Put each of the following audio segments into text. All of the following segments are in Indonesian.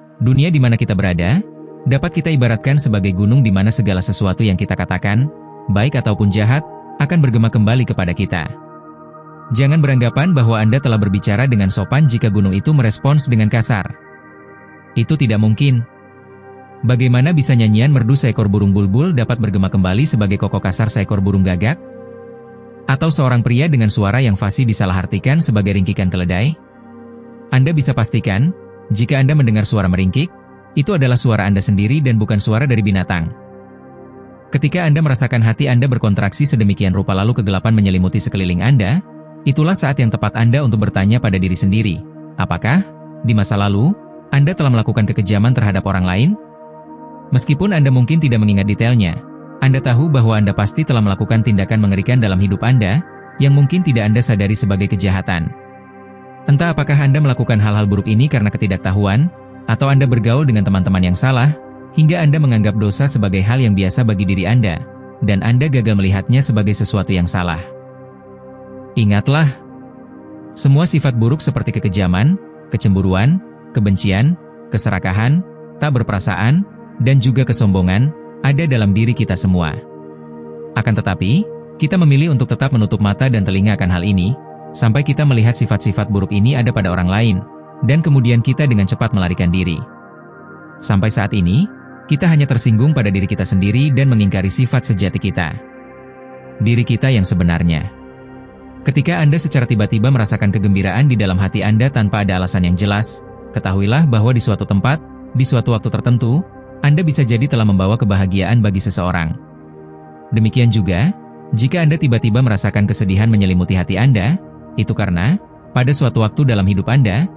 Dunia di mana kita berada, dapat kita ibaratkan sebagai gunung di mana segala sesuatu yang kita katakan, baik ataupun jahat, akan bergema kembali kepada kita. Jangan beranggapan bahwa Anda telah berbicara dengan sopan jika gunung itu merespons dengan kasar. Itu tidak mungkin. Bagaimana bisa nyanyian merdu seekor burung bulbul dapat bergema kembali sebagai koko kasar seekor burung gagak? Atau seorang pria dengan suara yang fasih disalahartikan sebagai ringkikan keledai? Anda bisa pastikan, jika Anda mendengar suara meringkik, itu adalah suara Anda sendiri dan bukan suara dari binatang. Ketika Anda merasakan hati Anda berkontraksi sedemikian rupa lalu kegelapan menyelimuti sekeliling Anda, itulah saat yang tepat Anda untuk bertanya pada diri sendiri, apakah, di masa lalu, Anda telah melakukan kekejaman terhadap orang lain? Meskipun Anda mungkin tidak mengingat detailnya, Anda tahu bahwa Anda pasti telah melakukan tindakan mengerikan dalam hidup Anda, yang mungkin tidak Anda sadari sebagai kejahatan. Entah apakah Anda melakukan hal-hal buruk ini karena ketidaktahuan, atau Anda bergaul dengan teman-teman yang salah, hingga Anda menganggap dosa sebagai hal yang biasa bagi diri Anda, dan Anda gagal melihatnya sebagai sesuatu yang salah. Ingatlah, semua sifat buruk seperti kekejaman, kecemburuan, kebencian, keserakahan, tak berperasaan, dan juga kesombongan, ada dalam diri kita semua. Akan tetapi, kita memilih untuk tetap menutup mata dan telinga akan hal ini, sampai kita melihat sifat-sifat buruk ini ada pada orang lain, dan kemudian kita dengan cepat melarikan diri. Sampai saat ini, kita hanya tersinggung pada diri kita sendiri dan mengingkari sifat sejati kita. Diri kita yang sebenarnya. Ketika Anda secara tiba-tiba merasakan kegembiraan di dalam hati Anda tanpa ada alasan yang jelas, ketahuilah bahwa di suatu tempat, di suatu waktu tertentu, Anda bisa jadi telah membawa kebahagiaan bagi seseorang. Demikian juga, jika Anda tiba-tiba merasakan kesedihan menyelimuti hati Anda, itu karena, pada suatu waktu dalam hidup Anda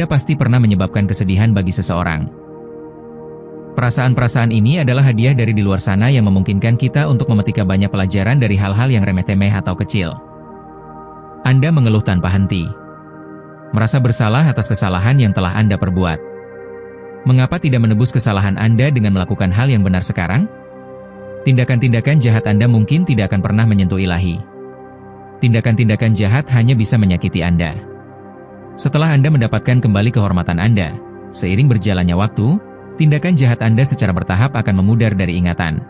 pasti pernah menyebabkan kesedihan bagi seseorang. Perasaan-perasaan ini adalah hadiah dari di luar sana yang memungkinkan kita untuk memetik banyak pelajaran dari hal-hal yang remeh-temeh atau kecil. Anda mengeluh tanpa henti. Merasa bersalah atas kesalahan yang telah Anda perbuat. Mengapa tidak menebus kesalahan Anda dengan melakukan hal yang benar sekarang? Tindakan-tindakan jahat Anda mungkin tidak akan pernah menyentuh ilahi. Tindakan-tindakan jahat hanya bisa menyakiti Anda. Setelah Anda mendapatkan kembali kehormatan Anda, seiring berjalannya waktu, tindakan jahat Anda secara bertahap akan memudar dari ingatan.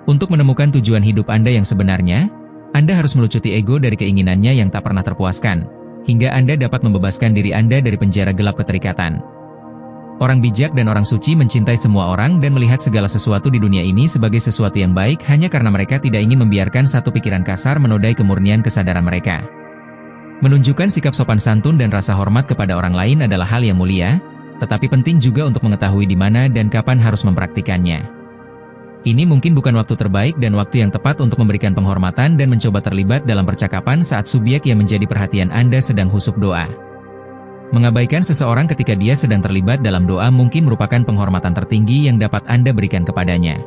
Untuk menemukan tujuan hidup Anda yang sebenarnya, Anda harus melucuti ego dari keinginannya yang tak pernah terpuaskan, hingga Anda dapat membebaskan diri Anda dari penjara gelap keterikatan. Orang bijak dan orang suci mencintai semua orang dan melihat segala sesuatu di dunia ini sebagai sesuatu yang baik hanya karena mereka tidak ingin membiarkan satu pikiran kasar menodai kemurnian kesadaran mereka. Menunjukkan sikap sopan santun dan rasa hormat kepada orang lain adalah hal yang mulia, tetapi penting juga untuk mengetahui di mana dan kapan harus mempraktikannya. Ini mungkin bukan waktu terbaik dan waktu yang tepat untuk memberikan penghormatan dan mencoba terlibat dalam percakapan saat subjek yang menjadi perhatian Anda sedang husuk doa. Mengabaikan seseorang ketika dia sedang terlibat dalam doa mungkin merupakan penghormatan tertinggi yang dapat Anda berikan kepadanya.